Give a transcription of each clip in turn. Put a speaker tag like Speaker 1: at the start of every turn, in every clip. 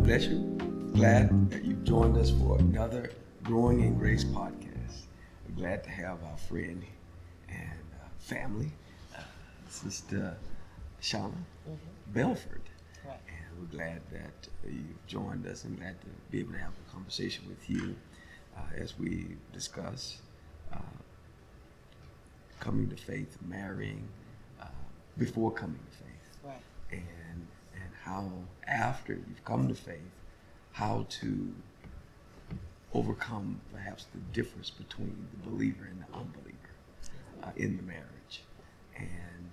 Speaker 1: God bless you. Glad that you've joined us for another Growing in Grace podcast. We're glad to have our friend and family, Sister Shauna Belford.
Speaker 2: Right.
Speaker 1: And we're glad that you've joined us and glad to be able to have a conversation with you as we discuss coming to faith, marrying, before coming to faith.
Speaker 2: Right.
Speaker 1: And how after you've come to faith, how to overcome perhaps the difference between the believer and the unbeliever in the marriage. And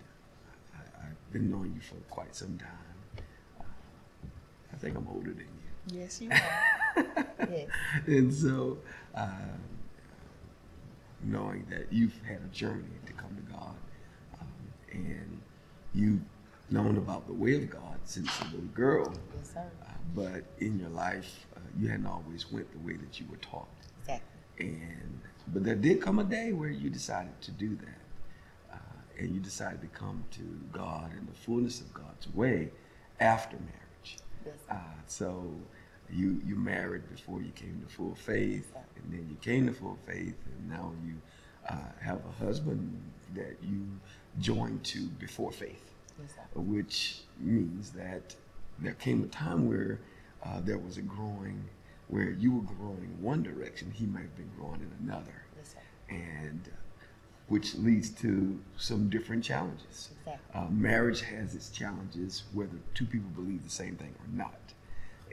Speaker 1: I've been knowing you for quite some time. I think I'm older than you.
Speaker 2: Yes, you are. Yes.
Speaker 1: And so knowing that you've had a journey to come to God, and you've known about the way of God since a little girl.
Speaker 2: Yes, sir.
Speaker 1: But in your life, you hadn't always went the way that you were taught.
Speaker 2: Exactly.
Speaker 1: But there did come a day where you decided to do that. And you decided to come to God and the fullness of God's way after marriage.
Speaker 2: Yes, sir.
Speaker 1: So you married before you came to full faith,
Speaker 2: Yes,
Speaker 1: and then you came to full faith, and now you have a husband that you joined to before faith.
Speaker 2: Yes, sir.
Speaker 1: Which means that there came a time where there was a growing, where you were growing in one direction, he might have been growing in another.
Speaker 2: Yes, sir.
Speaker 1: And which leads to some different challenges.
Speaker 2: Exactly.
Speaker 1: Marriage has its challenges, whether two people believe the same thing or not.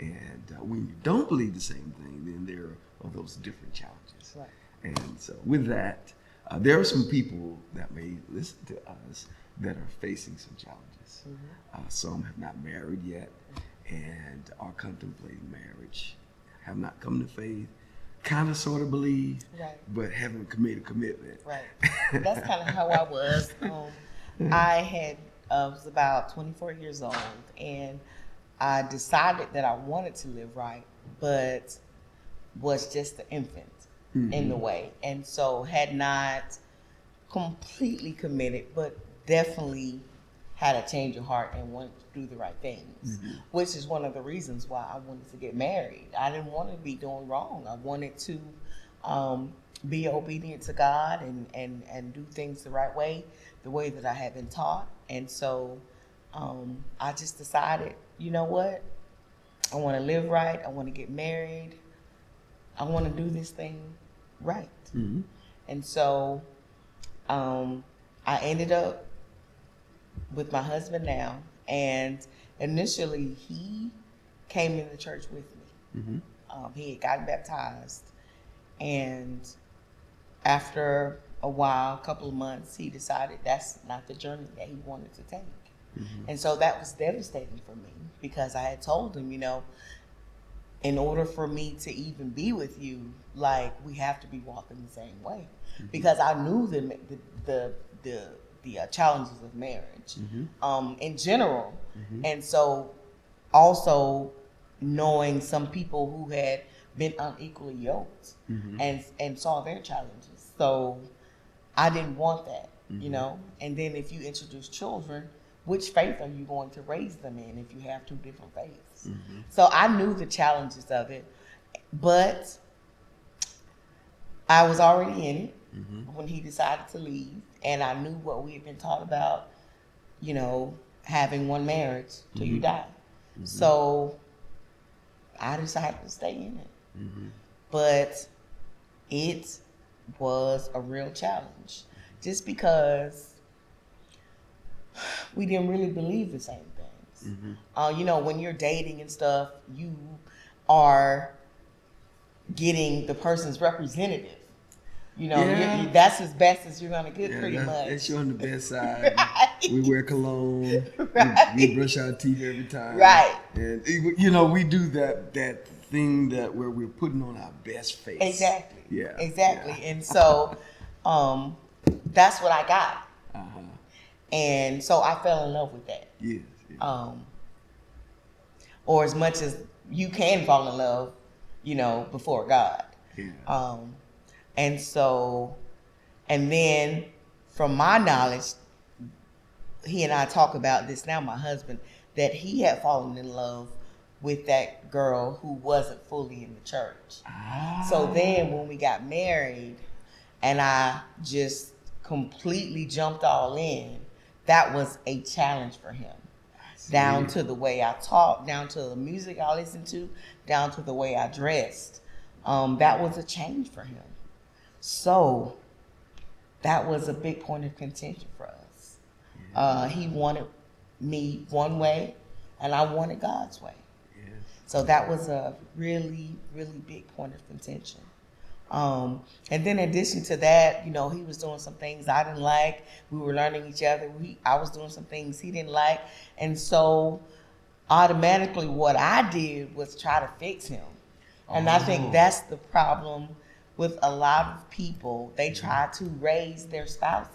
Speaker 1: And when you don't believe the same thing, then there are those different challenges.
Speaker 2: Right.
Speaker 1: And so with that, there are some people that may listen to us that are facing some challenges. Some have not married yet and are contemplating marriage, have not come to faith, kind of sort of believe,
Speaker 2: Right.
Speaker 1: but haven't made a commitment.
Speaker 2: Right. That's kind of how I was. I was about 24 years old, and I decided that I wanted to live right, but was just an infant in the way. And so had not completely committed, but definitely had a change of heart and wanted to do the right things, which is one of the reasons why I wanted to get married. I didn't want to be doing wrong. I wanted to be obedient to God and do things the right way, the way that I had been taught. And so I just decided, you know what? I want to live right. I want to get married. I want to do this thing right. And so I ended up with my husband now, and initially he came into church with me. He had gotten baptized, and after a while, a couple of months, he decided that's not the journey that he wanted to take. And so that was devastating for me, because I had told him, in order for me to even be with you, like, we have to be walking the same way, because I knew the challenges of marriage in general. And so also knowing some people who had been unequally yoked and saw their challenges. So I didn't want that, and then if you introduce children, which faith are you going to raise them in if you have two different faiths? So I knew the challenges of it, but I was already in it when he decided to leave, and I knew what we had been taught about, having one marriage till you die. So I decided to stay in it. But it was a real challenge, just because we didn't really believe the same things. When you're dating and stuff, you are getting the person's representative. That's as best as you're going to get, pretty much.
Speaker 1: That's you on the best side.
Speaker 2: Right.
Speaker 1: We wear cologne.
Speaker 2: Right.
Speaker 1: We brush our teeth every time.
Speaker 2: Right.
Speaker 1: And, we do that thing where we're putting on our best face.
Speaker 2: Exactly.
Speaker 1: Yeah.
Speaker 2: Exactly.
Speaker 1: Yeah.
Speaker 2: And so that's what I got. And so I fell in love with that.
Speaker 1: Yes.
Speaker 2: Or as much as you can fall in love, before God.
Speaker 1: Yeah.
Speaker 2: And so, and then from my knowledge, he and I talk about this now, my husband, that he had fallen in love with that girl who wasn't fully in the church. So then when we got married and I just completely jumped all in, that was a challenge for him. Down to the way I talked, down to the music I listened to, down to the way I dressed. That was a change for him. So that was a big point of contention for us. He wanted me one way, and I wanted God's way. So that was a really, really big point of contention. And then in addition to that, he was doing some things I didn't like. We were learning each other. I was doing some things he didn't like. And so automatically what I did was try to fix him. And I think that's the problem with a lot of people. They try to raise their spouses.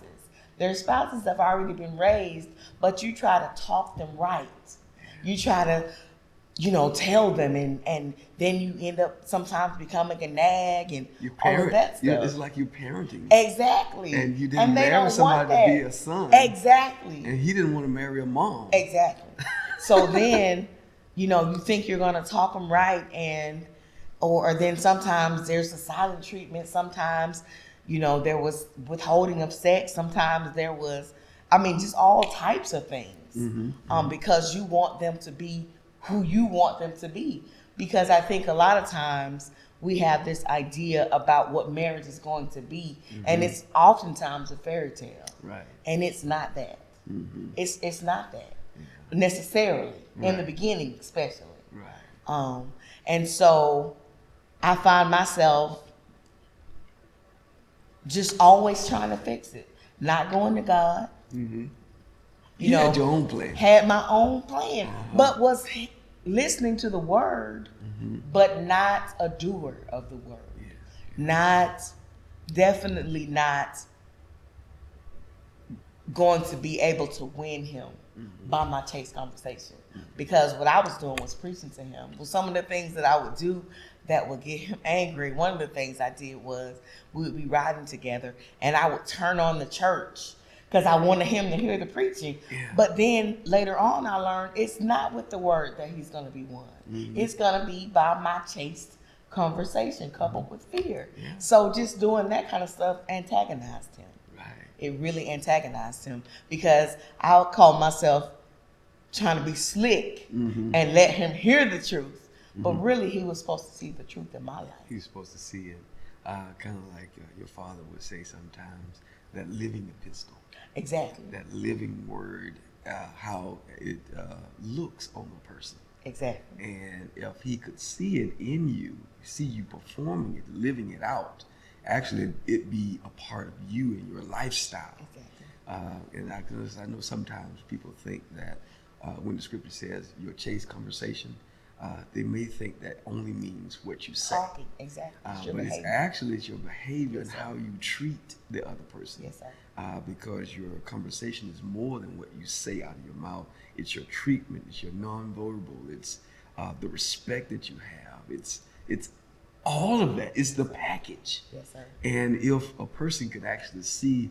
Speaker 2: Their spouses have already been raised, but you try to talk them right. You try to tell them, and then you end up sometimes becoming a nag and all of that stuff.
Speaker 1: It's like you're parenting.
Speaker 2: Exactly.
Speaker 1: And you didn't marry somebody to be a son.
Speaker 2: Exactly.
Speaker 1: And he didn't want to marry a mom.
Speaker 2: Exactly. So then, you think you're going to talk them right, or then sometimes there's a silent treatment. Sometimes, there was withholding of sex. Sometimes there was, just all types of things. Because you want them to be who you want them to be. Because I think a lot of times we have this idea about what marriage is going to be, and it's oftentimes a fairy tale.
Speaker 1: Right.
Speaker 2: And it's not that. It's not that necessarily in the beginning, especially.
Speaker 1: Right.
Speaker 2: And so I find myself just always trying to fix it, not going to God.
Speaker 1: You had your own plan.
Speaker 2: Had my own plan, but was listening to the word, but not a doer of the word. Definitely not going to be able to win him by my chaste conversation. Because what I was doing was preaching to him. Well, some of the things that I would do that would get him angry, one of the things I did was we would be riding together and I would turn on the church because I wanted him to hear the preaching. But then later on I learned it's not with the word that he's going to be won. It's going to be by my chaste conversation coupled with fear. So just doing that kind of stuff antagonized him. It really antagonized him because I would call myself trying to be slick and let him hear the truth. But really he was supposed to see the truth in my life.
Speaker 1: He was supposed to see it. Kind of like your father would say sometimes, that living epistle.
Speaker 2: Exactly.
Speaker 1: That living word, how it looks on the person.
Speaker 2: Exactly.
Speaker 1: And if he could see it in you, see you performing it, living it out, actually it be a part of you and your lifestyle.
Speaker 2: Exactly.
Speaker 1: And I know sometimes people think that when the scripture says your chaste conversation, they may think that only means what you say.
Speaker 2: Talking, exactly.
Speaker 1: But it's your behavior and
Speaker 2: Yes,
Speaker 1: how you treat the other person.
Speaker 2: Yes, sir.
Speaker 1: Because your conversation is more than what you say out of your mouth. It's your treatment. It's your nonverbal. It's the respect that you have. It's all of that. It's the package.
Speaker 2: Yes, sir.
Speaker 1: And if a person could actually see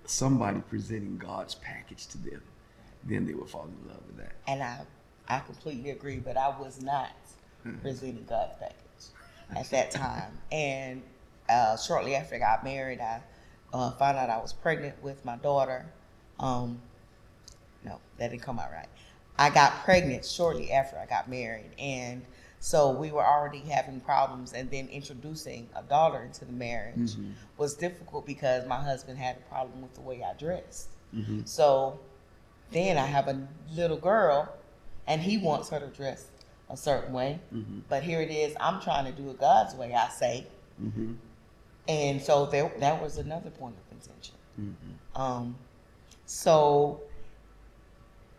Speaker 1: somebody presenting God's package to them, then they will fall in love with that.
Speaker 2: And I completely agree, but I was not presenting God's package at that time. And shortly after I got married, I found out I was pregnant with my daughter. No, that didn't come out right. I got pregnant shortly after I got married. And so we were already having problems. And then introducing a daughter into the marriage was difficult because my husband had a problem with the way I dressed. So then I have a little girl, and he wants her to dress a certain way. But here it is, I'm trying to do it God's way, I say. And so that was another point of contention. So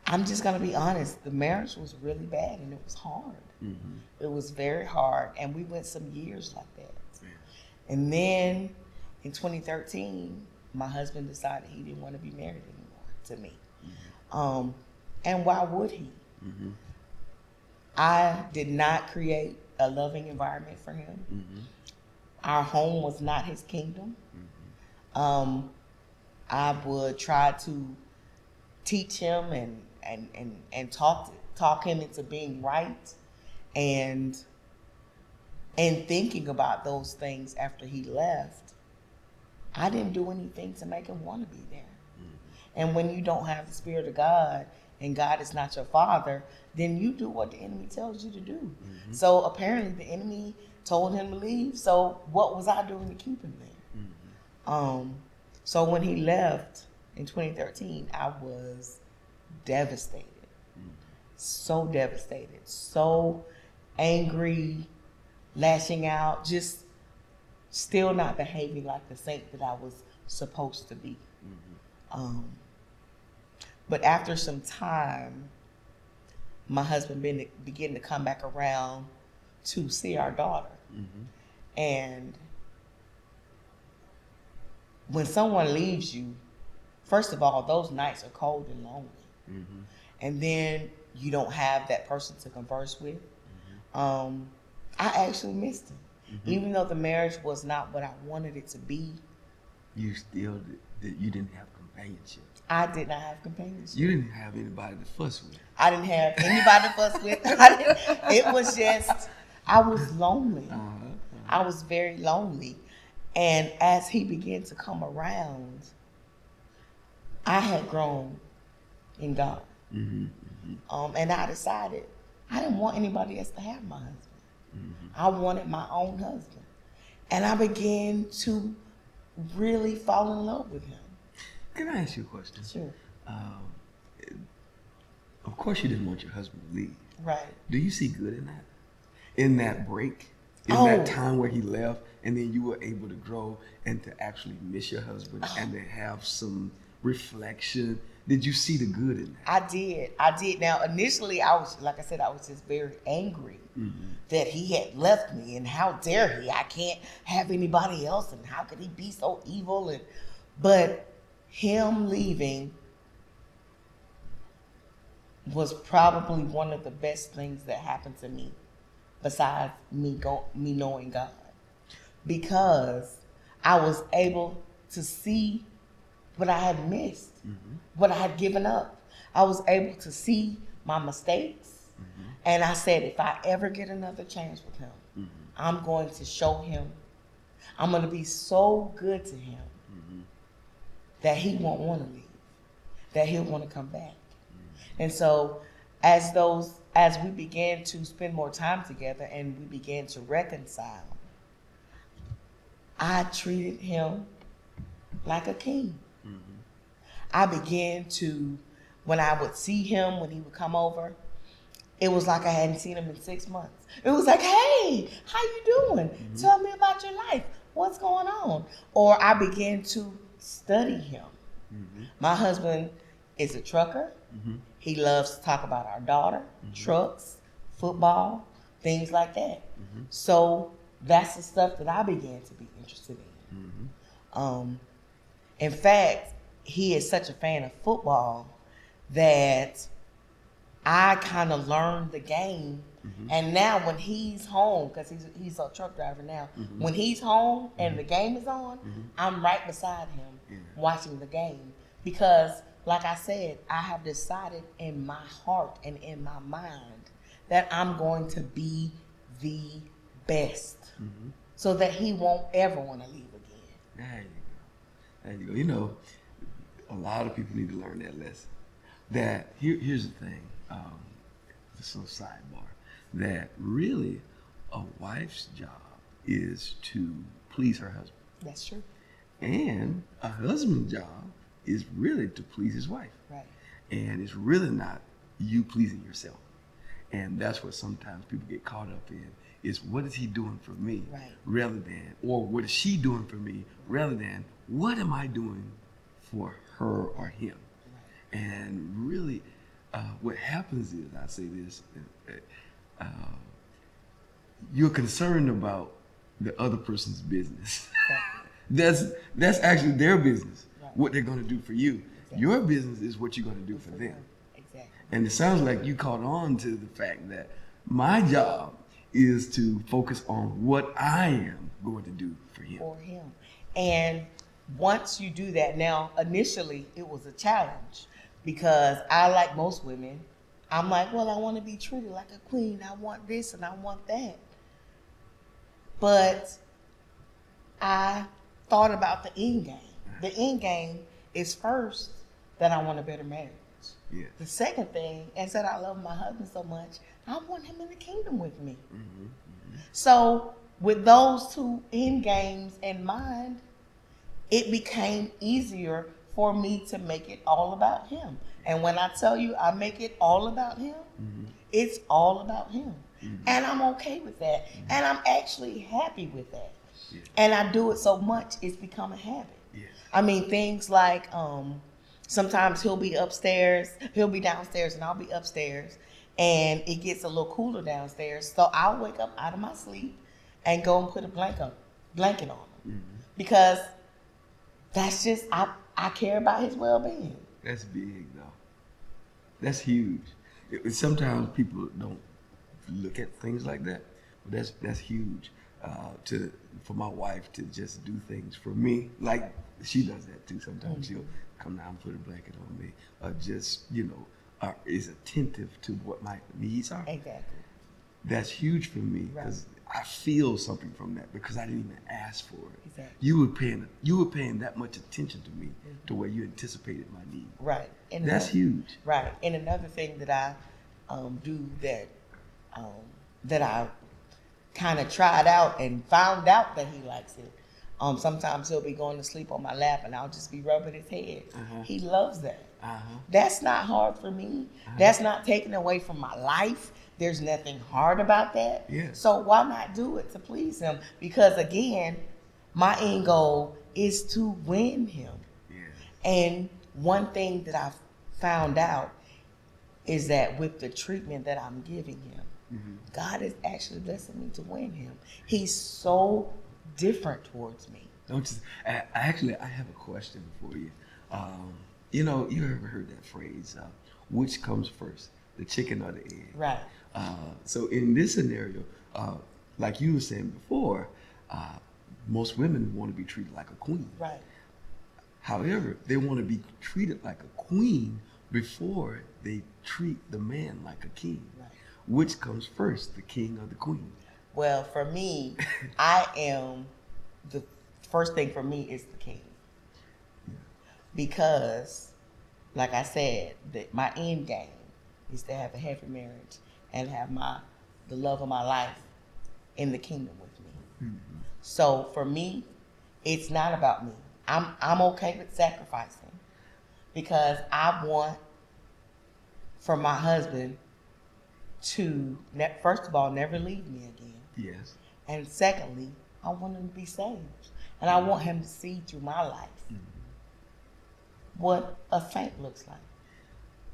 Speaker 2: I'm just going to be honest. The marriage was really bad, and it was hard. It was very hard, and we went some years like that. And then in 2013, my husband decided he didn't want to be married anymore to me. And why would he? I did not create a loving environment for him. Our home was not his kingdom. I would try to teach him and talk him into being right. And thinking about those things after he left, I didn't do anything to make him want to be there. And when you don't have the Spirit of God and God is not your father, then you do what the enemy tells you to do. So apparently the enemy told him to leave. So what was I doing to keep him there? So when he left in 2013, I was devastated. So devastated. So angry, lashing out, just still not behaving like the saint that I was supposed to be. But after some time, my husband began to come back around to see our daughter. And when someone leaves you, first of all, those nights are cold and lonely. And then you don't have that person to converse with. I actually missed him. Even though the marriage was not what I wanted it to be.
Speaker 1: You still you didn't have companionship.
Speaker 2: I did not have companionship.
Speaker 1: You didn't have anybody to fuss with.
Speaker 2: I didn't have anybody to fuss with. It was just, I was lonely. I was very lonely. And as he began to come around, I had grown in God. And I decided I didn't want anybody else to have my husband. I wanted my own husband. And I began to really fall in love with him.
Speaker 1: Can I ask you a question?
Speaker 2: Sure.
Speaker 1: Of course you didn't want your husband to leave.
Speaker 2: Right.
Speaker 1: Do you see good in that? In that break? In that time where he left and then you were able to grow and to actually miss your husband and to have some reflection? Did you see the good in that?
Speaker 2: I did. Now, initially, I was, like I said, I was just very angry that he had left me, and how dare he? I can't have anybody else, and how could he be so evil? But him leaving was probably one of the best things that happened to me, besides me knowing God, because I was able to see what I had missed, what I had given up. I was able to see my mistakes. And I said, if I ever get another chance with him, I'm going to show him. I'm going to be so good to him that he won't want to leave, that he'll want to come back. And so as we began to spend more time together and we began to reconcile, I treated him like a king. I began to, when I would see him, when he would come over, it was like I hadn't seen him in 6 months. It was like, hey, how you doing? Tell me about your life. What's going on? Or I began to study him. My husband is a trucker. He loves to talk about our daughter, trucks, football, things like that. So that's the stuff that I began to be interested in. In fact, he is such a fan of football that I kind of learned the game. And now when he's home, because he's a truck driver now, when he's home and the game is on, I'm right beside him watching the game. Because, like I said, I have decided in my heart and in my mind that I'm going to be the best so that he won't ever want to leave again.
Speaker 1: There you go. You know, a lot of people need to learn that lesson. That here's the thing, just a sidebar, that really a wife's job is to please her husband.
Speaker 2: That's true.
Speaker 1: And a husband's job is really to please his wife.
Speaker 2: Right.
Speaker 1: And it's really not you pleasing yourself. And that's what sometimes people get caught up in, is what is he doing for me, rather than, or what is she doing for me, rather than what am I doing for her or him. And really, what happens is, I say this, you're concerned about the other person's business. That's actually their business, what they're going to do for you. Your business is what you're going to do for them. And it sounds like you caught on to the fact that my job is to focus on what I am going to do for him.
Speaker 2: And once you do that, now initially it was a challenge, because I, like most women, I'm like, well, I want to be treated like a queen. I want this and I want that. But I thought about the end game. The end game is first that I want a better marriage.
Speaker 1: Yes.
Speaker 2: The second thing is that I love my husband so much, I want him in the kingdom with me.
Speaker 1: Mm-hmm. Mm-hmm.
Speaker 2: So with those two end games in mind, it became easier for me to make it all about him. And when I tell you I make it all about him,
Speaker 1: Mm-hmm.
Speaker 2: it's all about him.
Speaker 1: Mm-hmm.
Speaker 2: And I'm okay with that. Mm-hmm. And I'm actually happy with that.
Speaker 1: Yeah.
Speaker 2: And I do it so much, it's become a habit.
Speaker 1: Yes.
Speaker 2: I mean, things like sometimes he'll be downstairs and I'll be upstairs. And it gets a little cooler downstairs. So I'll wake up out of my sleep and go and put a blanket on him.
Speaker 1: Mm-hmm.
Speaker 2: Because that's just, I care about his well-being.
Speaker 1: That's big, though. That's huge. Sometimes people don't look at things like that, but that's huge. For my wife to just do things for me, like she does that too. Sometimes
Speaker 2: Mm-hmm.
Speaker 1: she'll come down and put a blanket on me, or just is attentive to what my needs are.
Speaker 2: Exactly.
Speaker 1: That's huge for me
Speaker 2: Right.
Speaker 1: because I feel something from that because I didn't even ask for it.
Speaker 2: Exactly.
Speaker 1: You were paying that much attention to me to where you anticipated my need.
Speaker 2: Right. And
Speaker 1: That's huge.
Speaker 2: Right. And another thing that I do that I kind of tried out and found out that he likes it. Sometimes he'll be going to sleep on my lap and I'll just be rubbing his head.
Speaker 1: Uh-huh.
Speaker 2: He loves that.
Speaker 1: Uh-huh.
Speaker 2: That's not hard for me.
Speaker 1: Uh-huh.
Speaker 2: That's not taken away from my life. There's nothing hard about that.
Speaker 1: Yeah.
Speaker 2: So why not do it to please him? Because again, my end goal is to win him.
Speaker 1: Yeah.
Speaker 2: And one thing that I've found out is that with the treatment that I'm giving him,
Speaker 1: Mm-hmm.
Speaker 2: God is actually blessing me to win him. He's so different towards me.
Speaker 1: I have a question for you. You ever heard that phrase, which comes first, the chicken or the egg?
Speaker 2: Right.
Speaker 1: So in this scenario, like you were saying before, most women want to be treated like a queen.
Speaker 2: Right.
Speaker 1: However, they want to be treated like a queen before they treat the man like a king.
Speaker 2: Right.
Speaker 1: Which comes first, the king or the queen?
Speaker 2: Well, for me, the first thing for me is the king. Because, like I said, my end game is to have a happy marriage and have the love of my life in the kingdom with me.
Speaker 1: Mm-hmm.
Speaker 2: So for me, it's not about me. I'm okay with sacrificing because I want for my husband to, first of all, never leave me again.
Speaker 1: Yes.
Speaker 2: And secondly, I want him to be saved. And I want him to see through my life what a saint looks like.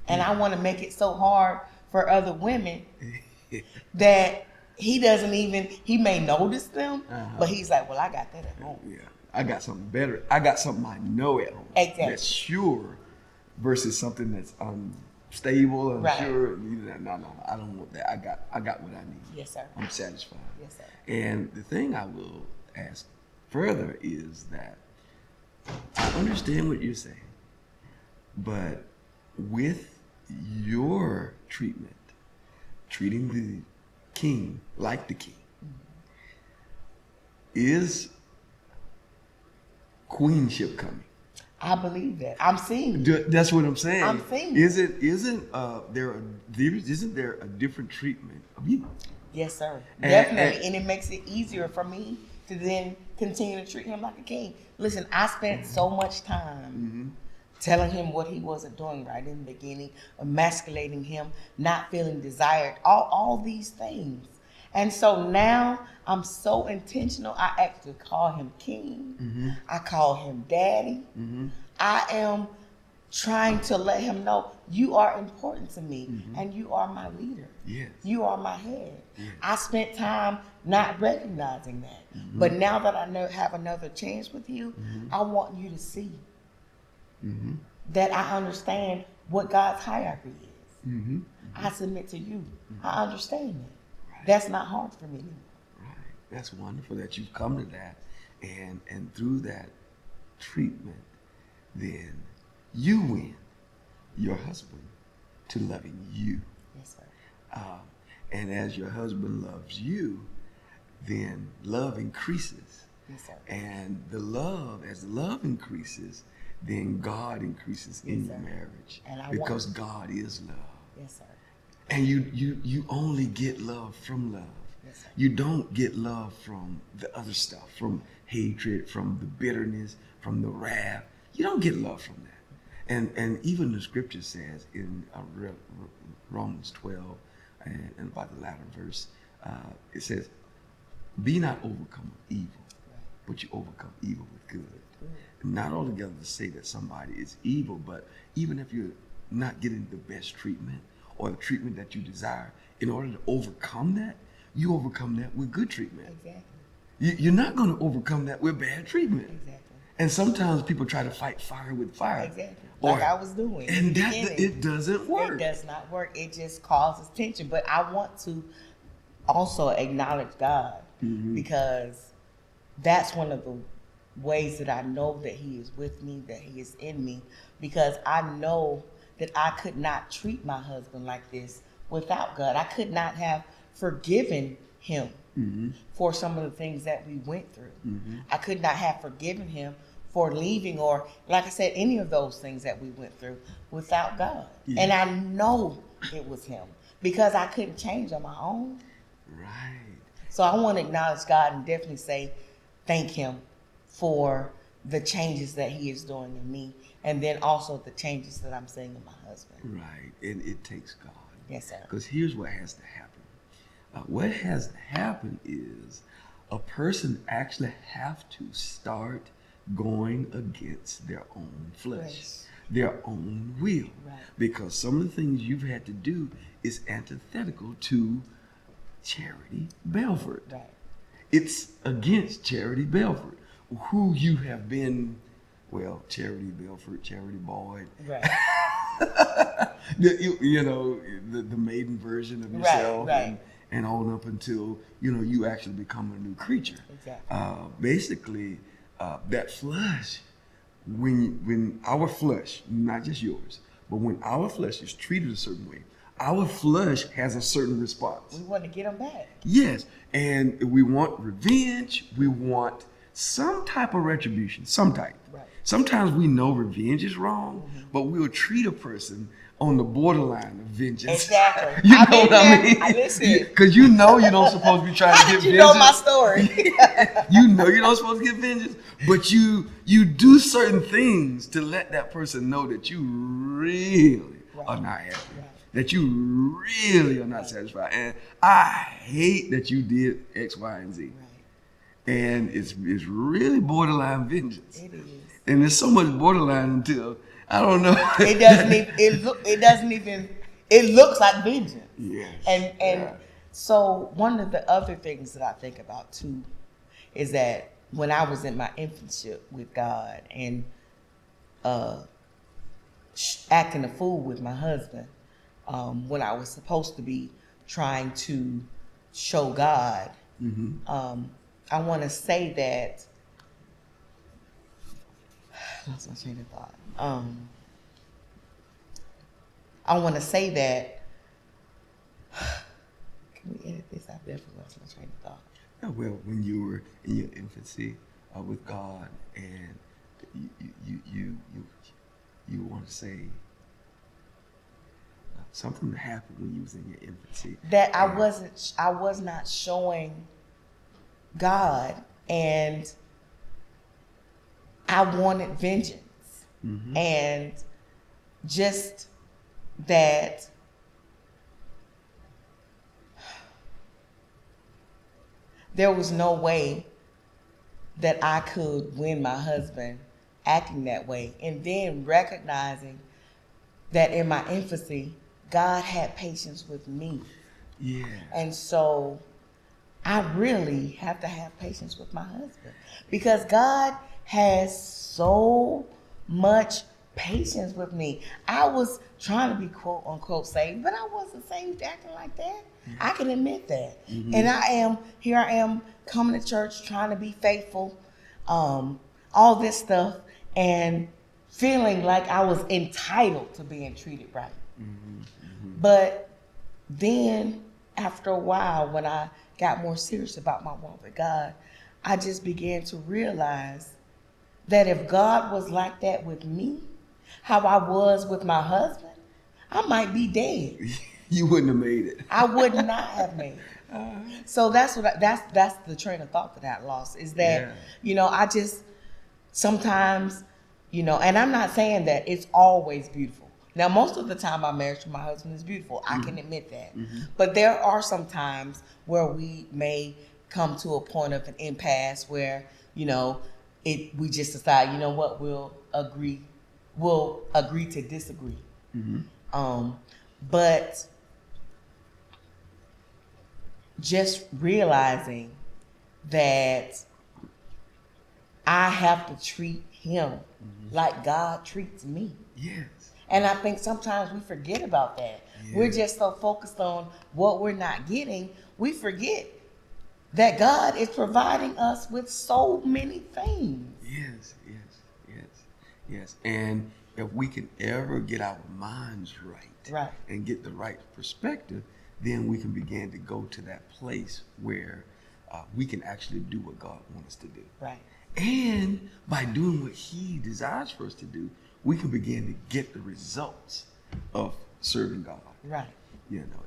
Speaker 2: And I want to make it so hard for other women that he may notice them, but he's like, well, I got that at home.
Speaker 1: Yeah. I got something better. I got something I know at home.
Speaker 2: Exactly.
Speaker 1: That's sure versus something that's stable and
Speaker 2: Right.
Speaker 1: sure. No, I don't want that. I got what I need.
Speaker 2: Yes, sir.
Speaker 1: I'm satisfied.
Speaker 2: Yes, sir.
Speaker 1: And the thing I will ask further is that I understand what you're saying, but with your treatment, treating the king like the king, is queenship coming?
Speaker 2: I believe that. I'm seeing it.
Speaker 1: That's what I'm saying.
Speaker 2: I'm seeing it.
Speaker 1: Isn't there a different treatment of you?
Speaker 2: Yes, sir. Definitely. And it makes it easier for me to then continue to treat him like a king. Listen, I spent so much time telling him what he wasn't doing right in the beginning, emasculating him, not feeling desired, all these things. And so now I'm so intentional. I actually call him king. I call him daddy. I am trying to let him know you are important to me and you are my leader.
Speaker 1: Yes.
Speaker 2: You are my head.
Speaker 1: Yes.
Speaker 2: I spent time not recognizing that. But now that I have another chance with you, I want you to see that I understand what God's hierarchy is. I submit to you. I understand that.
Speaker 1: Right.
Speaker 2: That's not hard for me.
Speaker 1: Right. That's wonderful that you've come to that. And through that treatment, then you win your husband to loving you.
Speaker 2: Yes, sir.
Speaker 1: And as your husband loves you, then love increases.
Speaker 2: Yes, sir.
Speaker 1: And as the love increases, then God increases in your marriage. Because God is love.
Speaker 2: Yes, sir.
Speaker 1: And you only get love from love.
Speaker 2: Yes, sir.
Speaker 1: You don't get love from the other stuff, from hatred, from the bitterness, from the wrath. You don't get love from that. And even the scripture says in Romans 12 and about the latter verse, it says, be not overcome of evil, but you overcome evil with good. Not altogether to say that somebody is evil, but even if you're not getting the best treatment or the treatment that you desire, in order to overcome that, you overcome that with good treatment.
Speaker 2: Exactly.
Speaker 1: You're not going to overcome that with bad treatment.
Speaker 2: Exactly.
Speaker 1: And sometimes people try to fight fire with fire.
Speaker 2: Exactly. Like I was doing.
Speaker 1: And it doesn't work.
Speaker 2: It does not work. It just causes tension. But I want to also acknowledge God, because that's one of the ways that I know that He is with me, that He is in me, because I know that I could not treat my husband like this without God. I could not have forgiven him for some of the things that we went through. I could not have forgiven him for leaving, or, like I said, any of those things that we went through without God. And I know it was Him, because I couldn't change on my own.
Speaker 1: Right.
Speaker 2: So I want to acknowledge God and definitely say thank Him for the changes that He is doing in me, and then also the changes that I'm seeing in my husband.
Speaker 1: Right. And it takes God.
Speaker 2: Yes, sir.
Speaker 1: Because here's what has to happen. What has to happen is a person actually have to start going against their own flesh, their own will.
Speaker 2: Right.
Speaker 1: Because some of the things you've had to do is antithetical to Charity Belford.
Speaker 2: Right.
Speaker 1: It's against Charity Belford, who you have been, Charity Belford, Charity Boyd.
Speaker 2: Right.
Speaker 1: you know, the maiden version of yourself.
Speaker 2: Right.
Speaker 1: And on up until, you actually become a new creature.
Speaker 2: Exactly.
Speaker 1: Basically, that flesh, when our flesh, not just yours, but when our flesh is treated a certain way, our flesh has a certain response.
Speaker 2: We want to get them back.
Speaker 1: Yes. And we want revenge. We want some type of retribution, some type.
Speaker 2: Right.
Speaker 1: Sometimes we know revenge is wrong, but we'll treat a person on the borderline of vengeance.
Speaker 2: Exactly.
Speaker 1: You know what I mean?
Speaker 2: Listen.
Speaker 1: Because you know you don't supposed to be trying to get vengeance.
Speaker 2: You know my story.
Speaker 1: You know you don't supposed to get vengeance, but you do certain things to let that person know that you really are not happy. Right. That you really are not satisfied. And I hate that you did X, Y, and Z. Right. And it's really borderline vengeance.
Speaker 2: It is.
Speaker 1: And there's so much borderline until, I don't know.
Speaker 2: It doesn't even, it looks like vengeance.
Speaker 1: Yes.
Speaker 2: And so one of the other things that I think about too is that when I was in my infancy with God and acting a fool with my husband, when I was supposed to be trying to show God, I want to say that, I lost my train of thought. I want to say that, can we edit this? I definitely lost my train of thought.
Speaker 1: Yeah, well, when you were in your infancy with God, and you want to say something that happened when you was in your infancy.
Speaker 2: That I was not showing God, and I wanted vengeance. And just that there was no way that I could win my husband acting that way. And then recognizing that in my infancy, God had patience with me.
Speaker 1: Yeah.
Speaker 2: And so I really have to have patience with my husband, because God has so much patience with me. I was trying to be quote unquote saved, but I wasn't saved acting like that. I can admit that. And here I am coming to church, trying to be faithful, all this stuff, and feeling like I was entitled to being treated right. But then after a while, when I got more serious about my walk with God, I just began to realize that if God was like that with me, how I was with my husband, I might be dead.
Speaker 1: You wouldn't have made it.
Speaker 2: I would not have made it. So that's that's the train of thought that I lost, is that, I just sometimes, and I'm not saying that it's always beautiful. Now, most of the time my marriage to my husband is beautiful. I can admit that. But there are some times where we may come to a point of an impasse where, we just decide, what, we'll agree to disagree. But just realizing that I have to treat him like God treats me.
Speaker 1: Yes.
Speaker 2: And I think sometimes we forget about that. Yeah. We're just so focused on what we're not getting, we forget that God is providing us with so many things.
Speaker 1: Yes. And if we can ever get our minds right and get the right perspective, then we can begin to go to that place where we can actually do what God wants us to do.
Speaker 2: Right.
Speaker 1: And by doing what he desires for us to do, we can begin to get the results of serving God.
Speaker 2: Right.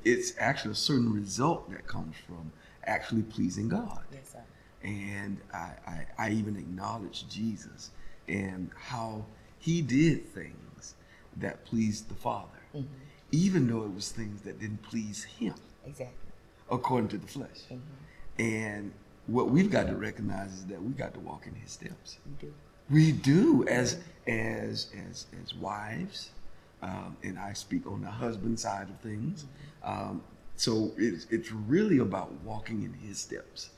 Speaker 1: It's actually a certain result that comes from actually pleasing God.
Speaker 2: Yes, sir.
Speaker 1: And I even acknowledge Jesus and how he did things that pleased the Father, even though it was things that didn't please him.
Speaker 2: Exactly.
Speaker 1: According to the flesh. And what we've got to recognize is that we got to walk in his steps. We do as wives, and I speak on the husband side of things. So it's really about walking in his steps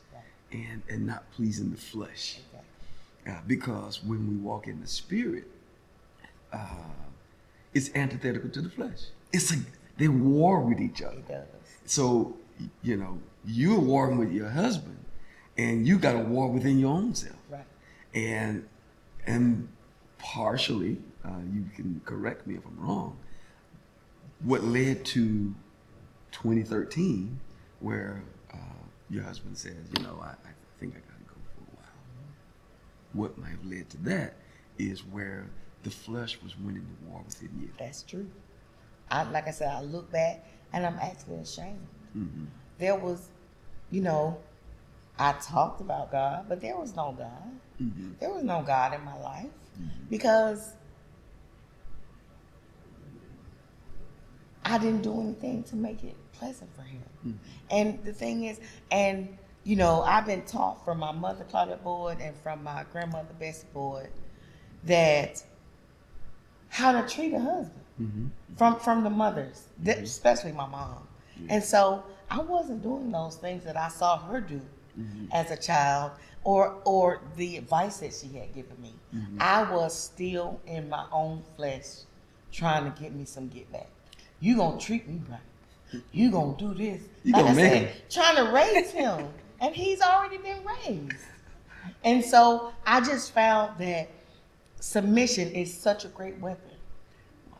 Speaker 1: and not pleasing the flesh. Because when we walk in the spirit, it's antithetical to the flesh. They war with each other.
Speaker 2: It does.
Speaker 1: So, you're warring with your husband, and you got a war within your own self.
Speaker 2: Right.
Speaker 1: And partially, you can correct me if I'm wrong, what led to 2013, where your husband says, I think I got to go for a while. What might have led to that is where the flesh was winning the war within you.
Speaker 2: That's true. Like I said, I look back and I'm actually ashamed. There was, I talked about God, but there was no God. There was no God in my life because I didn't do anything to make it pleasant for him. And the thing is, I've been taught from my mother, Claudette Boyd, and from my grandmother, Bessie Boyd, that how to treat a husband from the mothers, especially my mom. And so I wasn't doing those things that I saw her do as a child or the advice that she had given me. I was still in my own flesh trying to get me some get back. You gonna treat me right. You gonna do this.
Speaker 1: You
Speaker 2: like
Speaker 1: gonna
Speaker 2: I
Speaker 1: make
Speaker 2: said,
Speaker 1: him.
Speaker 2: trying to raise him. And he's already been raised. And so I just found that submission is such a great weapon. Wow.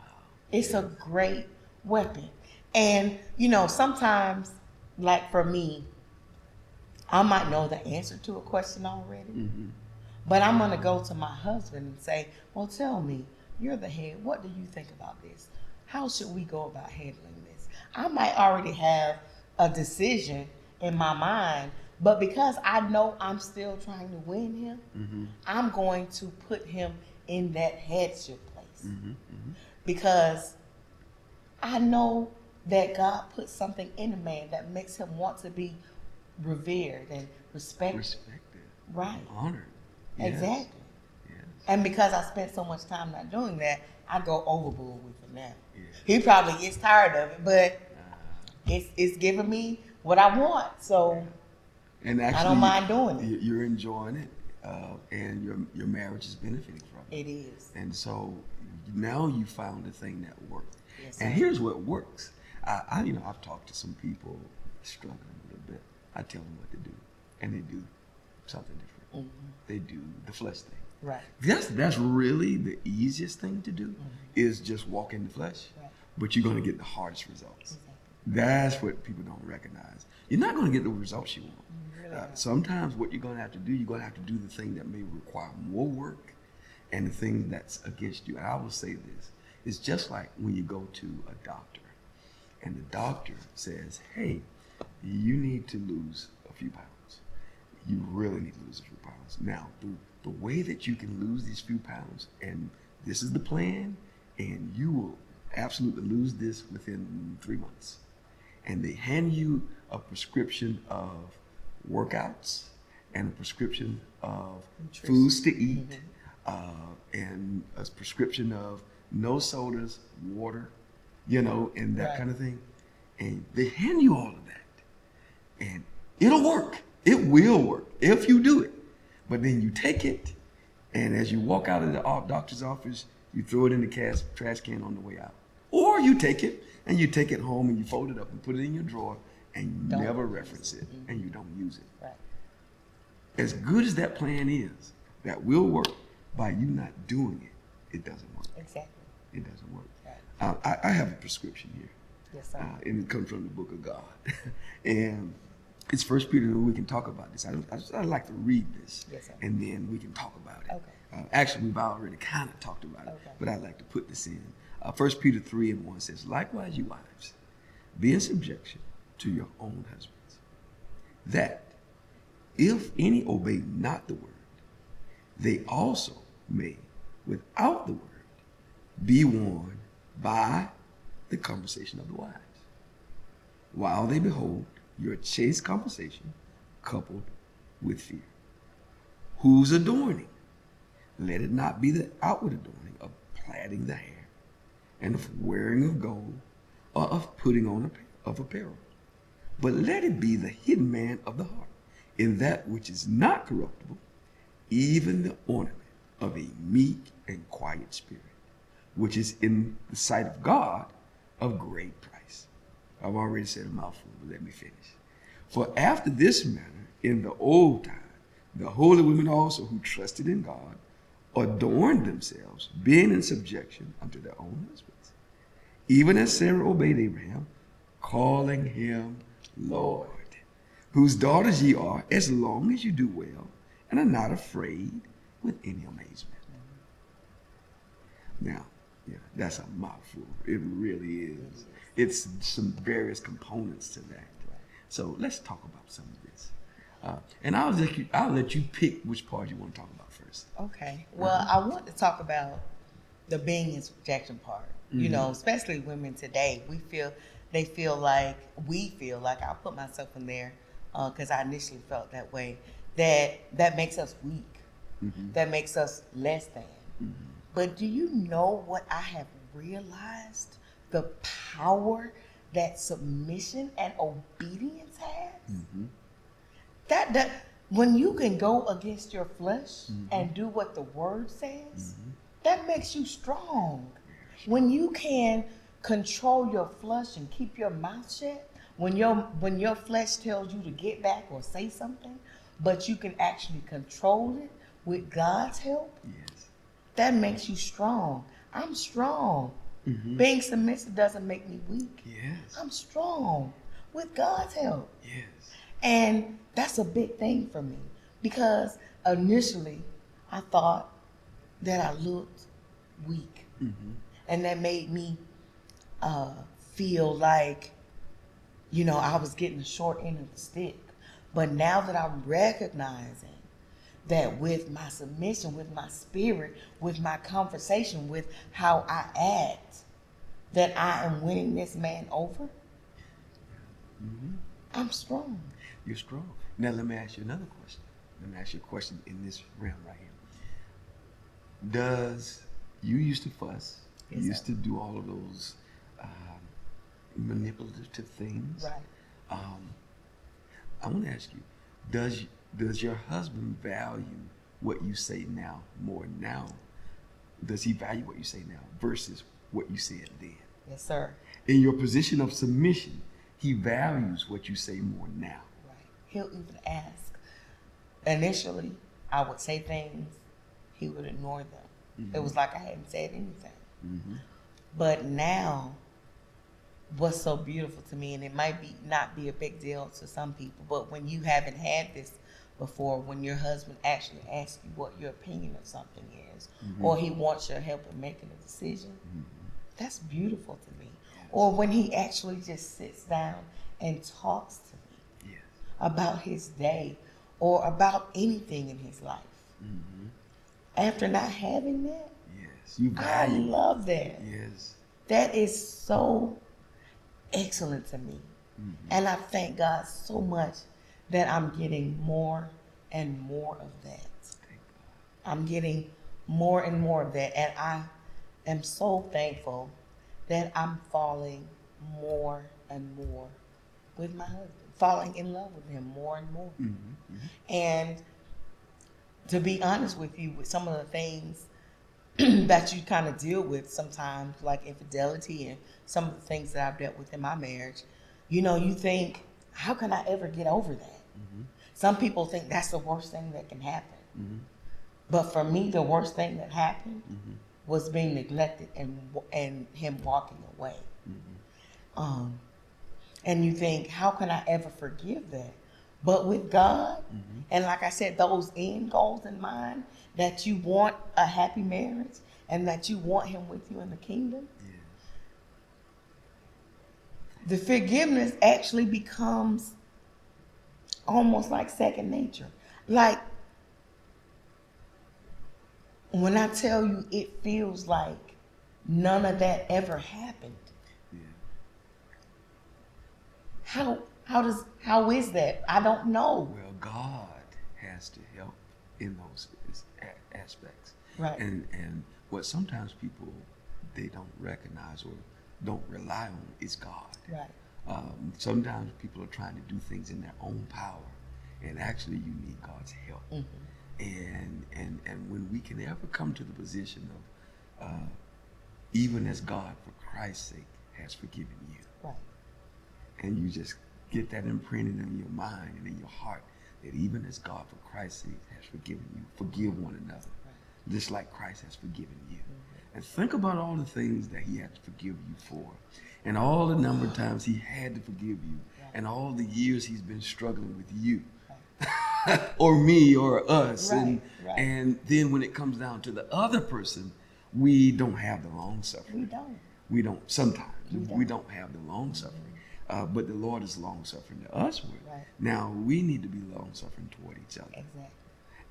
Speaker 2: It's a great weapon. And, sometimes, like for me, I might know the answer to a question already. But I'm going to go to my husband and say, well, tell me, you're the head. What do you think about this? How should we go about handling this? I might already have a decision in my mind, but because I know I'm still trying to win him, I'm going to put him in that headship place. Because I know that God put something in a man that makes him want to be revered and respected. Right.
Speaker 1: Honored.
Speaker 2: Yes. Exactly. Yes. And because I spent so much time not doing that, I go overboard with him now. Yes. He probably gets tired of it, but it's giving me what I want. So
Speaker 1: and actually,
Speaker 2: I don't mind doing it.
Speaker 1: You're enjoying it, and your marriage is benefiting from it.
Speaker 2: It is.
Speaker 1: And so now you found a thing that works.
Speaker 2: Yes,
Speaker 1: and here's what works. I've talked to some people struggling a little bit. I tell them what to do, and they do something different. They do the flesh thing.
Speaker 2: Right.
Speaker 1: That's really the easiest thing to do is just walk in the flesh. Right. But you're going to get the hardest results That's what people don't recognize. You're not going to get the results you want.
Speaker 2: Really
Speaker 1: Sometimes what you're going to have to do, you're going to have to do the thing that may require more work and the thing that's against you. And I will say this. It's just like when you go to a doctor and the doctor says, hey, you need to lose a few pounds. You really need to lose a few pounds. Now, the way that you can lose these few pounds, and this is the plan, and you will absolutely lose this within 3 months. And they hand you a prescription of workouts and a prescription of foods to eat, and a prescription of no sodas, water, and that kind of thing. And they hand you all of that. And it'll work. It will work if you do it. But then you take it, and as you walk out of the doctor's office, you throw it in the trash can on the way out. Or you take it, and you take it home, and you fold it up and put it in your drawer, and you never reference it, and you don't use it.
Speaker 2: Right.
Speaker 1: As good as that plan is, that will work. By you not doing it, it doesn't work.
Speaker 2: Exactly.
Speaker 1: It doesn't work.
Speaker 2: Right.
Speaker 1: I have a prescription here.
Speaker 2: Yes, sir.
Speaker 1: And it comes from the Book of God. And it's 1 Peter, and we can talk about this. I'd like to read this,
Speaker 2: Yes, sir.
Speaker 1: and then we can talk about it.
Speaker 2: Okay.
Speaker 1: Actually, we've already kind of talked about it,
Speaker 2: Okay.
Speaker 1: but I'd like to put this in. 1 Peter 3:1 says, likewise, you wives, be in subjection to your own husbands, that if any obey not the word, they also may, without the word, be won by the conversation of the wives, while they behold your chaste conversation coupled with fear, whose adorning, let it not be the outward adorning of plaiting the hair, and of wearing of gold, or of putting on of apparel, but let it be the hidden man of the heart, in that which is not corruptible, even the ornament of a meek and quiet spirit, which is in the sight of God of great price. I've already said a mouthful, but let me finish. For after this manner, in the old time, the holy women also who trusted in God adorned themselves, being in subjection unto their own husbands, even as Sarah obeyed Abraham, calling him Lord, whose daughters ye are, as long as you do well and are not afraid with any amazement. Now, that's a mouthful. It really is. It's some various components to that. So let's talk about some of this. And I'll let you pick which part you want to talk about first.
Speaker 2: Okay. Well, I want to talk about the being in subjection part. You know, especially women today, they feel like, I'll put myself in there because I initially felt that way, that makes us weak. That makes us less than. But do you know what I have realized? The power that submission and obedience has? That when you can go against your flesh and do what the word says, that makes you strong. When you can control your flesh and keep your mouth shut, when your flesh tells you to get back or say something, but you can actually control it with God's help, that makes you strong. I'm strong. Being submissive doesn't make me weak. I'm strong with God's help. And that's a big thing for me because initially I thought that I looked weak. And that made me feel like, I was getting the short end of the stick. But now that I'm recognizing that with my submission, with my spirit, with my conversation, with how I act, that I am winning this man over, I'm strong.
Speaker 1: You're strong. Now let me ask you another question. Let me ask you a question in this realm right here. You used to fuss, you used to do all of those manipulative things.
Speaker 2: Right.
Speaker 1: I want to ask you, does your husband value what you say now more now? Does he value what you say now versus what you said then?
Speaker 2: Yes, sir.
Speaker 1: In your position of submission, he values what you say more now.
Speaker 2: Right. He'll even ask. Initially, I would say things, he would ignore them. It was like I hadn't said anything. But now, what's so beautiful to me, and it might be not be a big deal to some people, but when you haven't had this before, when your husband actually asks you what your opinion of something is, or he wants your help in making a decision, that's beautiful to me. Or when he actually just sits down and talks to me about his day or about anything in his life. After not having that, I love that. That is so excellent to me. And I thank God so much that I'm getting more and more of that. I'm getting more and more of that. And I am so thankful that I'm falling more and more with my husband, falling in love with him more and more. And to be honest with you, with some of the things that you kind of deal with sometimes, like infidelity and some of the things that I've dealt with in my marriage, you know, you think, how can I ever get over that? Some people think that's the worst thing that can happen. But for me, the worst thing that happened was being neglected and him walking away. And you think, how can I ever forgive that? But with God, and like I said, those end goals in mind, that you want a happy marriage and that you want him with you in the kingdom, the forgiveness actually becomes almost like second nature. Like, when I tell you, it feels like none of that ever happened. How is that? I don't know.
Speaker 1: Well, God has to help in those aspects.
Speaker 2: Right.
Speaker 1: And what sometimes people, they don't recognize or don't rely on is God.
Speaker 2: Right.
Speaker 1: Sometimes people are trying to do things in their own power, and actually you need God's help. And when we can ever come to the position of even as God, for Christ's sake, has forgiven you.
Speaker 2: Right.
Speaker 1: And you just get that imprinted in your mind and in your heart that even as God, for Christ's sake, has forgiven you, forgive one another, just like Christ has forgiven you. And think about all the things that he had to forgive you for, and all the number of times he had to forgive you, and all the years he's been struggling with you. Or me or us. And then when it comes down to the other person, we don't have the long suffering. We don't sometimes. We don't have the long suffering. But the Lord is long suffering to us with. Now we need to be long suffering toward each other.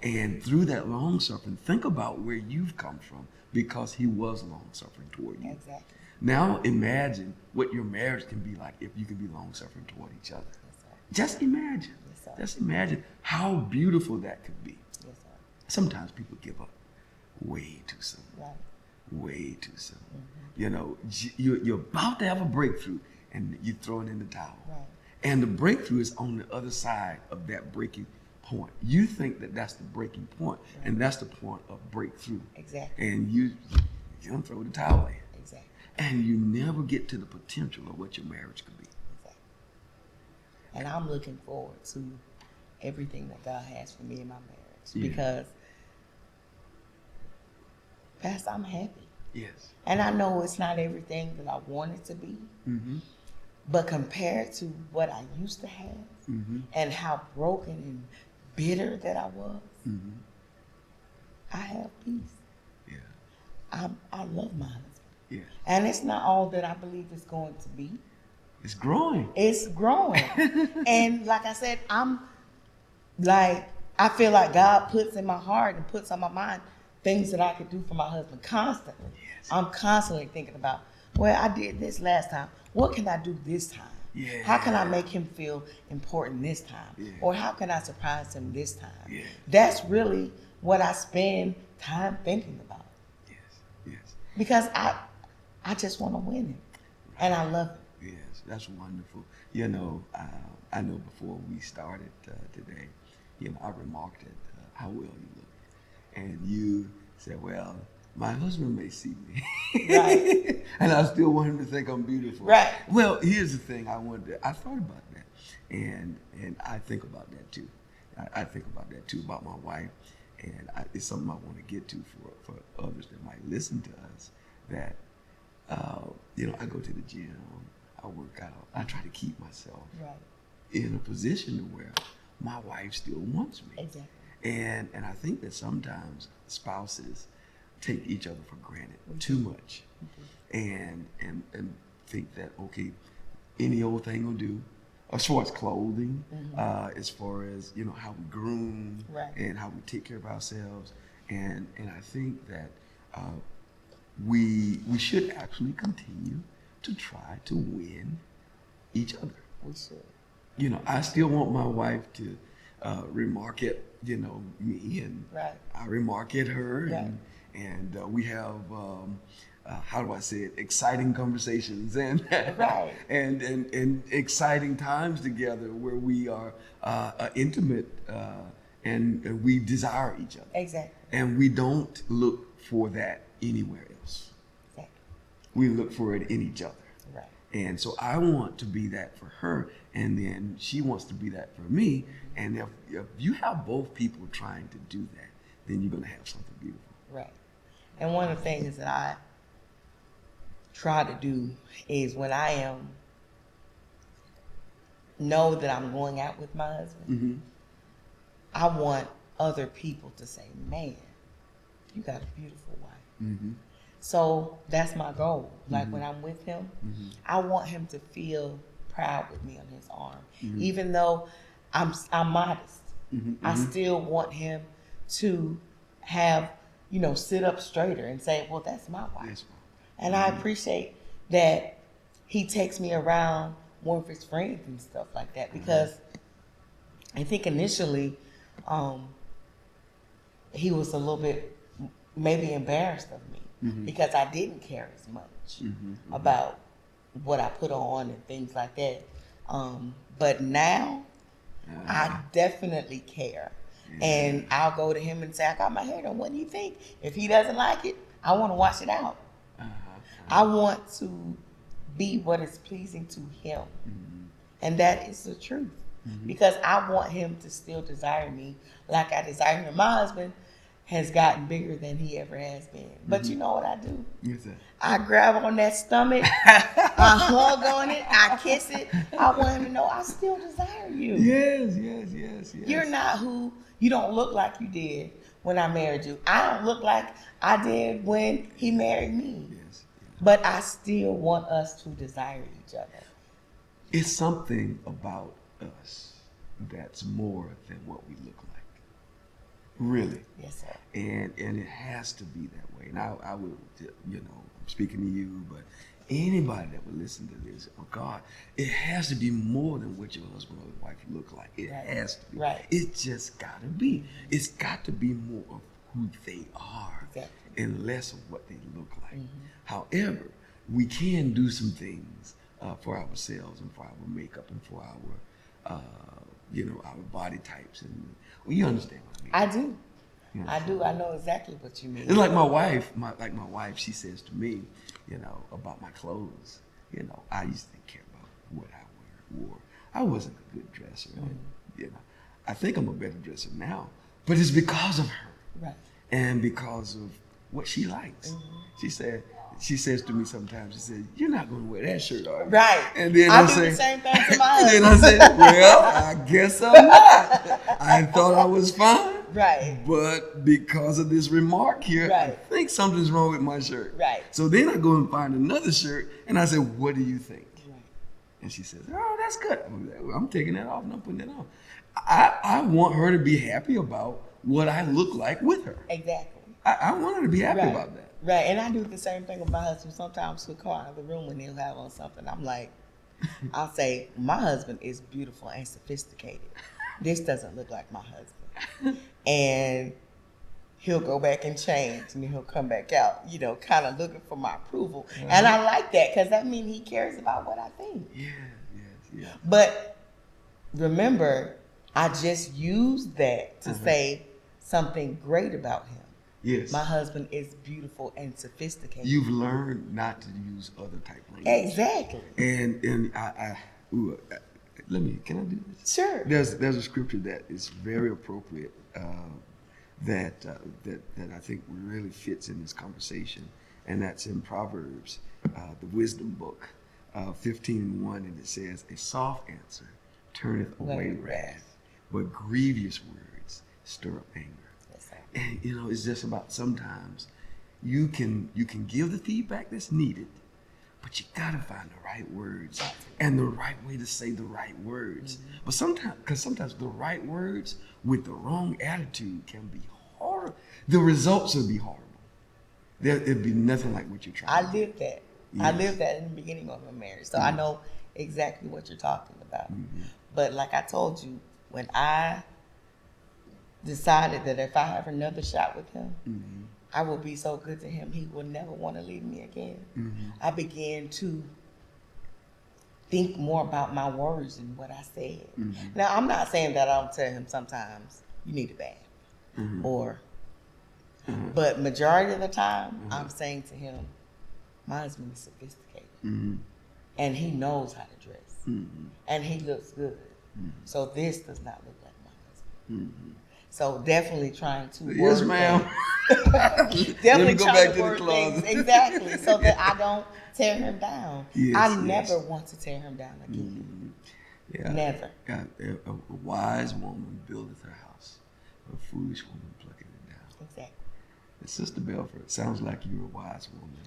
Speaker 1: And through that long suffering, think about where you've come from, because he was long suffering toward you. Now imagine what your marriage can be like if you can be long suffering toward each other. Just imagine. Just imagine how beautiful that could be. Sometimes people give up way too soon. Way too soon. You know, you're about to have a breakthrough and you throw it in the towel. And the breakthrough is on the other side of that breaking point. You think that that's the breaking point, and that's the point of breakthrough. And you don't throw the towel in. And you never get to the potential of what your marriage could be.
Speaker 2: And I'm looking forward to everything that God has for me in my marriage, because Pastor, I'm happy. And I know it's not everything that I want it to be, but compared to what I used to have and how broken and bitter that I was, I have peace. I love my husband. And it's not all that I believe it's going to be.
Speaker 1: It's growing.
Speaker 2: It's growing. And like I said, I feel like God puts in my heart and puts on my mind things that I could do for my husband constantly. I'm constantly thinking about, well, I did this last time. What can I do this time? How can I make him feel important this time? Or how can I surprise him this time? That's really what I spend time thinking about. Because I just want to win him. And I love him.
Speaker 1: That's wonderful. You know, I know before we started today, you know, I remarked at how well you look. And you said, well, my husband may see me. And I still want him to think I'm beautiful. Well, here's the thing I thought about that. And I think about that too. I think about that too, about my wife. And it's something I want to get to for others that might listen to us, that, you know, I go to the gym. I work out. I try to keep myself
Speaker 2: Right.
Speaker 1: in a position to where my wife still wants me.
Speaker 2: Exactly.
Speaker 1: And I think that sometimes spouses take each other for granted
Speaker 2: We
Speaker 1: too
Speaker 2: do.
Speaker 1: much, and think that, okay, any old thing will do, as far as clothing, as far as, you know, how we groom,
Speaker 2: Right.
Speaker 1: and how we take care of ourselves, and I think that we should actually continue to try to win each other.
Speaker 2: We should.
Speaker 1: You know, I still want my wife to remark at, you know, me, and
Speaker 2: Right.
Speaker 1: I remark at her,
Speaker 2: Right.
Speaker 1: and we have how do I say it? Exciting conversations and
Speaker 2: Right.
Speaker 1: and exciting times together where we are intimate and we desire each other,
Speaker 2: Exactly.
Speaker 1: and we don't look for that anywhere else.
Speaker 2: Exactly.
Speaker 1: We look for it in each other.
Speaker 2: Right.
Speaker 1: And so I want to be that for her, and then she wants to be that for me. And if you have both people trying to do that, then you're going to have something beautiful.
Speaker 2: Right. And one of the things that I try to do is when I know that I'm going out with my husband,
Speaker 1: Mm-hmm.
Speaker 2: I want other people to say, man, you got a beautiful wife.
Speaker 1: Mm-hmm.
Speaker 2: So that's my goal. Like when I'm with him, I want him to feel proud with me on his arm. Even though I'm modest, I still want him to have, you know, sit up straighter and say, well, that's my wife.
Speaker 1: Yes,
Speaker 2: And I appreciate that he takes me around more of his friends and stuff like that, because I think initially he was a little bit maybe embarrassed of me because I didn't care as much about what I put on and things like that. But now I definitely care. And I'll go to him and say, I got my hair done. What do you think? If he doesn't like it, I want to wash it out. I want to be what is pleasing to him. And that is the truth. Because I want him to still desire me like I desire him. My husband has gotten bigger than he ever has been. But you know what I do?
Speaker 1: Yes, sir.
Speaker 2: I grab on that stomach, I hug on it, I kiss it. I want him to know I still desire you.
Speaker 1: Yes.
Speaker 2: You're not who you don't look like you did when I married you. I don't look like I did when he married me.
Speaker 1: Yes.
Speaker 2: But I still want us to desire each other.
Speaker 1: It's something about us that's more than what we look like. Really.
Speaker 2: Yes, sir.
Speaker 1: And it has to be that way. And I would, you know, I'm speaking to you, but anybody that would listen to this, oh God, it has to be more than what your husband or wife look like. It has to be.
Speaker 2: Right.
Speaker 1: It just got to be. It's got to be more of who they are and less of what they look like. However, we can do some things for ourselves and for our makeup and for our, you know, our body types. And well, you understand what I mean.
Speaker 2: I do.
Speaker 1: You know,
Speaker 2: I do. I know exactly what you mean.
Speaker 1: it's like my wife. My wife. She says to me, you know, about my clothes. You know, I used to care about what I wore. I wasn't a good dresser. And, you know, I think I'm a better dresser now, but it's because of her,
Speaker 2: Right.
Speaker 1: and because of what she likes. She says to me sometimes, she says, "You're not going to wear that shirt, are you?"
Speaker 2: Right.
Speaker 1: And then
Speaker 2: I
Speaker 1: I
Speaker 2: do
Speaker 1: say,
Speaker 2: the same thing to my
Speaker 1: and then
Speaker 2: husband.
Speaker 1: I say, "Well, I guess I'm not. I thought I was fine."
Speaker 2: Right.
Speaker 1: But because of this remark here, I
Speaker 2: Right.
Speaker 1: think something's wrong with my shirt.
Speaker 2: Right.
Speaker 1: So then I go and find another shirt, and I say, "What do you think?"
Speaker 2: Right.
Speaker 1: And she says, "Oh, that's good. I'm taking that off and I'm putting it on." I want her to be happy about what I look like with her.
Speaker 2: Exactly.
Speaker 1: I want her to be happy
Speaker 2: Right.
Speaker 1: about that.
Speaker 2: Right. And I do the same thing with my husband. Sometimes he'll come out of the room and he'll have on something. I'm like, I'll say, my husband is beautiful and sophisticated. This doesn't look like my husband. And he'll go back and change, and then he'll come back out, you know, kind of looking for my approval. And I like that because that means he cares about what I think.
Speaker 1: Yes.
Speaker 2: But remember, I just used that to say something great about him.
Speaker 1: Yes.
Speaker 2: My husband is beautiful and sophisticated.
Speaker 1: You've learned not to use other type of language.
Speaker 2: Exactly.
Speaker 1: And let me, can I do this?
Speaker 2: Sure.
Speaker 1: There's a scripture that is very appropriate that I think really fits in this conversation, and that's in Proverbs, the wisdom book, 15:1, and it says, "A soft answer turneth away
Speaker 2: Away
Speaker 1: wrath, but grievous words stir up anger."
Speaker 2: Yes, sir.
Speaker 1: And it's just about sometimes you can give the feedback that's needed, but you gotta find the right words and the right way to say the right words.
Speaker 2: Mm-hmm.
Speaker 1: But sometimes the right words with the wrong attitude can be horrible. The results will be horrible. It'd be nothing like what you're trying to do.
Speaker 2: I lived that. I lived that in the beginning of my marriage. So I know exactly what you're talking about. But like I told you, when I decided that if I have another shot with him, I will be so good to him, he will never want to leave me again. I began to think more about my words and what I said. Now, I'm not saying that I don't tell him sometimes, you need a bath. Or, but majority of the time, I'm saying to him, my husband is sophisticated. And he knows how to dress. And he looks good. So this does not look like my husband. So definitely trying to
Speaker 1: Yes,
Speaker 2: word
Speaker 1: ma'am.
Speaker 2: things. Definitely
Speaker 1: go
Speaker 2: trying
Speaker 1: back
Speaker 2: to
Speaker 1: to the
Speaker 2: word things
Speaker 1: closet.
Speaker 2: exactly so that I don't tear him down.
Speaker 1: Yes,
Speaker 2: I
Speaker 1: yes.
Speaker 2: never want to tear him down again.
Speaker 1: Yeah.
Speaker 2: Never.
Speaker 1: A wise woman buildeth her house, but a foolish woman plucketh it down.
Speaker 2: Exactly.
Speaker 1: And Sister Belford, sounds like you're a wise woman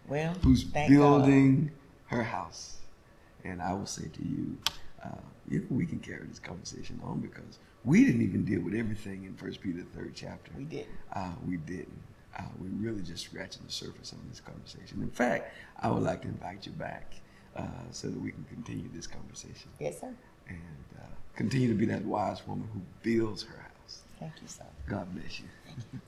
Speaker 2: Well,
Speaker 1: who's
Speaker 2: thank
Speaker 1: building her house. And I will say to you, we can carry this conversation on because we didn't even deal with everything in 1 Peter, the 3rd chapter.
Speaker 2: We didn't.
Speaker 1: We didn't. We're really just scratching the surface on this conversation. In fact, I would like to invite you back so that we can continue this conversation.
Speaker 2: Yes, sir.
Speaker 1: And continue to be that wise woman who builds her house.
Speaker 2: Thank you, sir.
Speaker 1: God bless you.
Speaker 2: Thank you.